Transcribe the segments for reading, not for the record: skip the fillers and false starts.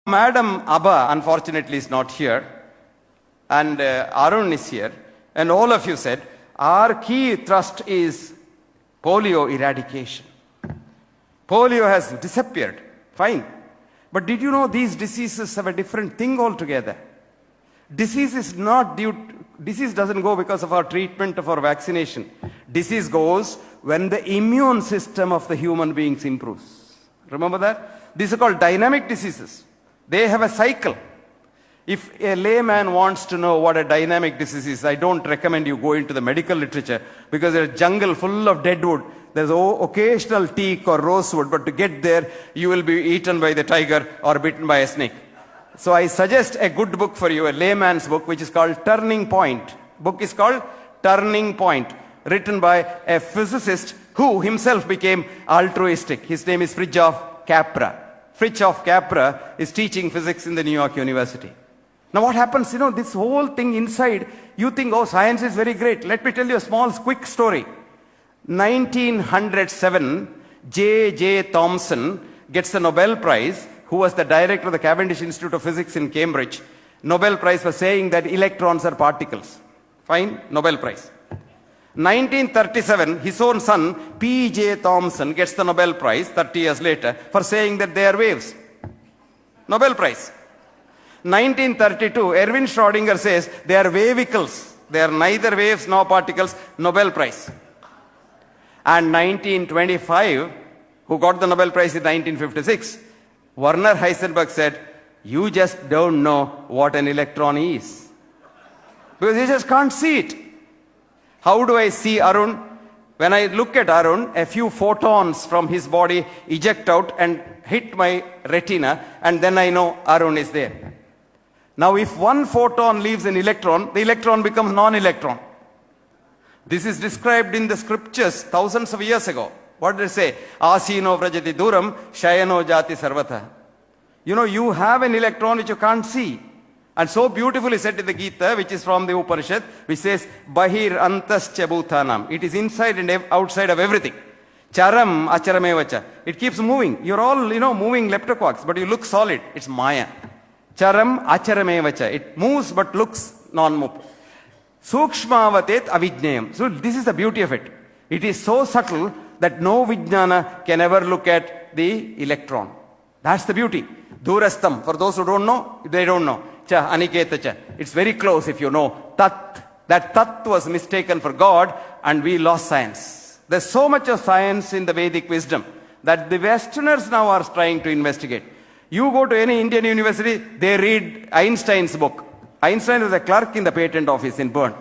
Madam Abba, unfortunately, is not here, and Arun is here, and all of you said, our key thrust is polio eradication. Polio has disappeared, fine. But did you know these diseases have a different thing altogether? Disease doesn't go because of our treatment or vaccination. Disease goes when the immune system of the human beings improves. Remember that? These are called dynamic diseases. They have a cycle. If a layman wants to know what a dynamic disease is, I don't recommend you go into the medical literature because there's a jungle full of dead wood. There's occasional teak or rosewood, but to get there, you will be eaten by the tiger or bitten by a snake. So I suggest a good book for you, a layman's book, which is called Turning Point. Book is called Turning Point, written by a physicist who himself became altruistic. His name is Fritjof Capra. Fritjof Capra is teaching physics in the New York University. Now what happens, this whole thing inside, you think, oh, science is very great. Let me tell you a small, quick story. 1907, J.J. Thomson gets the Nobel Prize, who was the director of the Cavendish Institute of Physics in Cambridge. Nobel Prize for saying that electrons are particles. Fine, Nobel Prize. 1937, his own son, P.J. Thomson, gets the Nobel Prize 30 years later for saying that they are waves. Nobel Prize. 1932, Erwin Schrödinger says they are wavicles. They are neither waves nor particles. Nobel Prize. And 1925, who got the Nobel Prize in 1956, Werner Heisenberg said, you just don't know what an electron is. Because you just can't see it. How do I see Arun? When I look at Arun, a few photons from his body eject out and hit my retina, and then I know Arun is there. Now if one photon leaves an electron, the electron becomes non-electron. This is described in the scriptures thousands of years ago. What did it say? Asino vrajati duram, shayano jati sarvata. You have an electron which you can't see. And so beautifully said in the Gita, which is from the Upanishad, which says, Bahir antascha bhutanam. It is inside and outside of everything. Charam acharamevacha. It keeps moving. You're all, moving leptoquarks, but you look solid. It's Maya. Charam acharamevacha. It moves but looks non-moving. Sukshmavatet avijnayam. So this is the beauty of it. It is so subtle that no vijnana can ever look at the electron. That's the beauty. Durastam. For those who don't know, they don't know. Cha, aniketa cha. It's very close if you know. Tat. That tat was mistaken for God and we lost science. There's so much of science in the Vedic wisdom that the Westerners now are trying to investigate. You go to any Indian university, they read Einstein's book. Einstein was a clerk in the patent office in Bern.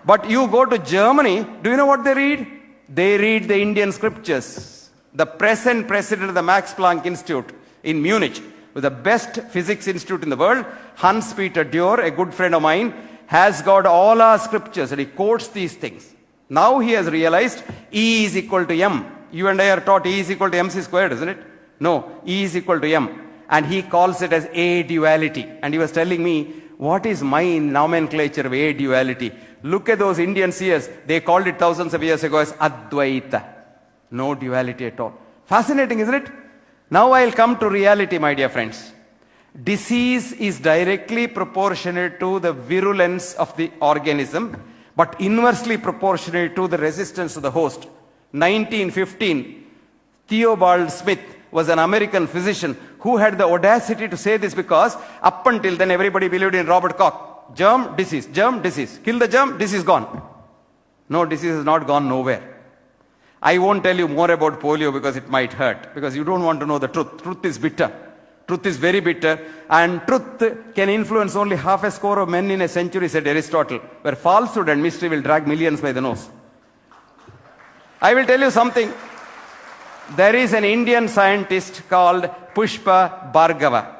But you go to Germany, do you know what they read? They read the Indian scriptures. The present president of the Max Planck Institute in Munich, with the best physics institute in the world, Hans-Peter Dürr, a good friend of mine, has got all our scriptures and he quotes these things. Now he has realized E is equal to M. You and I are taught E is equal to MC squared, isn't it? No, E is equal to M. And he calls it as A duality. And he was telling me, what is my nomenclature of A duality? Look at those Indian seers. They called it thousands of years ago as Advaita. No duality at all. Fascinating, isn't it? Now I'll come to reality, my dear friends. Disease is directly proportionate to the virulence of the organism, but inversely proportionate to the resistance of the host. 1915, Theobald Smith was an American physician who had the audacity to say this because up until then everybody believed in Robert Koch. Germ, disease, kill the germ, disease gone. No, disease has not gone nowhere. I won't tell you more about polio because it might hurt, because you don't want to know the truth. Truth is bitter. Truth is very bitter, and truth can influence only half a score of men in a century, said Aristotle, where falsehood and mystery will drag millions by the nose. I will tell you something. There is an Indian scientist called Pushpa Bhargava.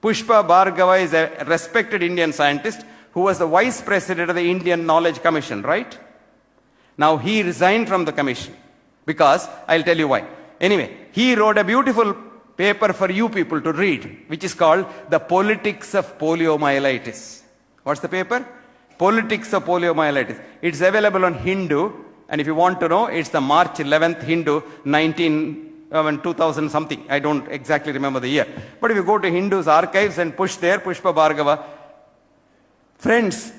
Pushpa Bhargava is a respected Indian scientist who was the vice president of the Indian Knowledge Commission, right? Now he resigned from the commission because I'll tell you why. Anyway, he wrote a beautiful paper for you people to read, which is called The Politics of Poliomyelitis. What's the paper? Politics of Poliomyelitis. It's available on Hindu, and if you want to know, it's the March 11th Hindu 19 2000 something. I don't exactly remember the year. But if you go to Hindus' archives and push there, Pushpa Bhargava, friends,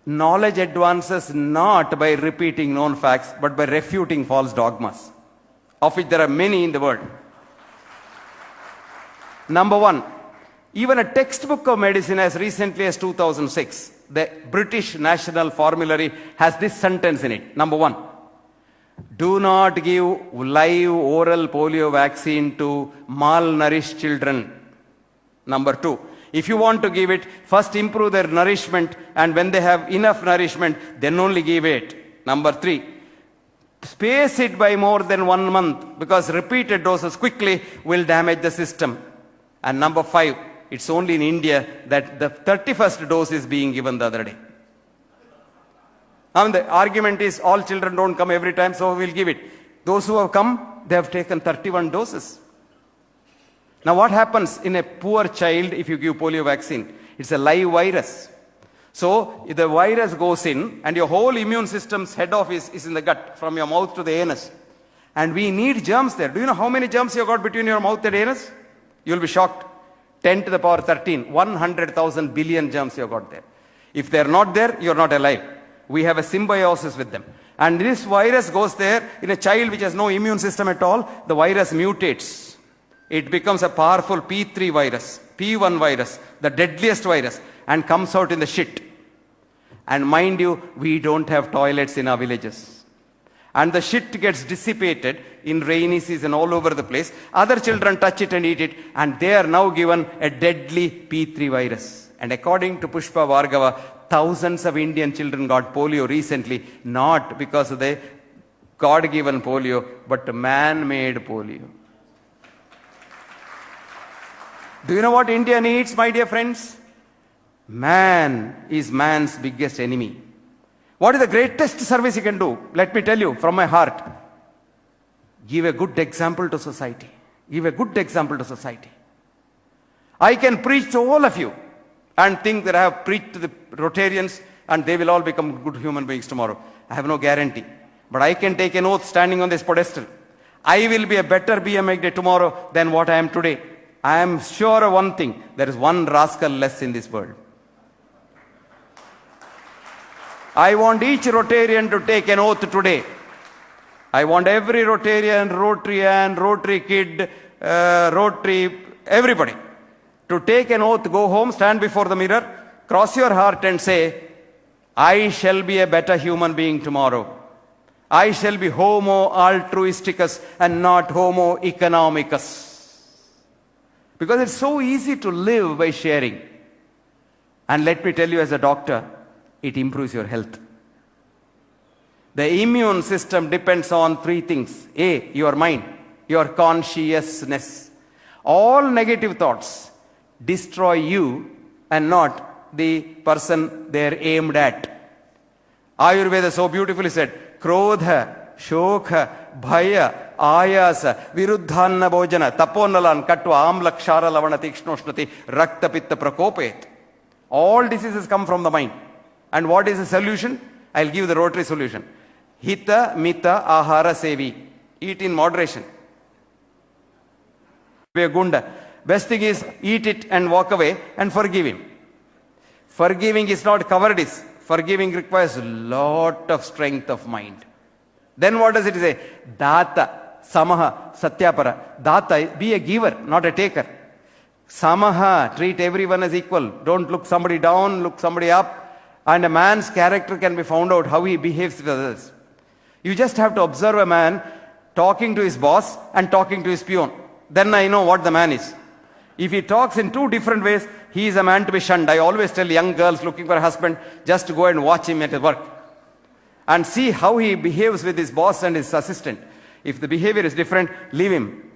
knowledge advances not by repeating known facts, but by refuting false dogmas, of which there are many in the world. Number one, even a textbook of medicine as recently as 2006, the British National Formulary has this sentence in it. Number one, do not give live oral polio vaccine to malnourished children. Number two, if you want to give it, first improve their nourishment, and when they have enough nourishment, then only give it. Number three, space it by more than 1 month, because repeated doses quickly will damage the system. And number five, it's only in India that the 31st dose is being given the other day. I mean, the argument is all children don't come every time, so we'll give it. Those who have come, they have taken 31 doses. Now what happens in a poor child if you give polio vaccine? It's a live virus. So if the virus goes in and your whole immune system's head office is in the gut, from your mouth to the anus. And we need germs there. Do you know how many germs you got between your mouth and anus? You'll be shocked. 10 to the power 13, 100,000 billion germs you have got there. If they're not there, you're not alive. We have a symbiosis with them. And this virus goes there in a child which has no immune system at all, the virus mutates. It becomes a powerful P3 virus, P1 virus, the deadliest virus, and comes out in the shit. And mind you, we don't have toilets in our villages. And the shit gets dissipated in rainy season all over the place. Other children touch it and eat it, and they are now given a deadly P3 virus. And according to Pushpa Bhargava, thousands of Indian children got polio recently, not because of the God-given polio, but man-made polio. Do you know what India needs, my dear friends? Man is man's biggest enemy. What is the greatest service you can do? Let me tell you from my heart. Give a good example to society. Give a good example to society. I can preach to all of you and think that I have preached to the Rotarians and they will all become good human beings tomorrow. I have no guarantee. But I can take an oath standing on this pedestal. I will be a better BMX tomorrow than what I am today. I am sure of one thing. There is one rascal less in this world. I want each Rotarian to take an oath today. I want every Rotarian, Rotarian, Rotary kid, Rotary, everybody to take an oath, go home, stand before the mirror, cross your heart and say, I shall be a better human being tomorrow. I shall be homo altruisticus and not homo economicus. Because it's so easy to live by sharing. And let me tell you as a doctor, it improves your health. The immune system depends on three things. A, your mind, your consciousness. All negative thoughts destroy you and not the person they're aimed at. Ayurveda so beautifully said, Krodha, Shokha, Bhaya, Ayasa, Viruddhanna Bhojana, Taponalan, Katva, Amla, Kshara, Lavana, Tikshnoshnati, Rakta, Pitta, Prakopet. All diseases come from the mind. And what is the solution? I'll give you the Rotary solution. Hita, Mita, Ahara, Sevi. Eat in moderation. Be a gunda. Best thing is eat it and walk away and forgive him. Forgiving is not cowardice. Forgiving requires a lot of strength of mind. Then what does it say? Data, Samaha, Satyapara. Data, be a giver, not a taker. Samaha, treat everyone as equal. Don't look somebody down, look somebody up. And a man's character can be found out how he behaves with others. You just have to observe a man talking to his boss and talking to his peon. Then I know what the man is. If he talks in two different ways, he is a man to be shunned. I always tell young girls looking for a husband, just to go and watch him at his work. And see how he behaves with his boss and his assistant. If the behavior is different, leave him.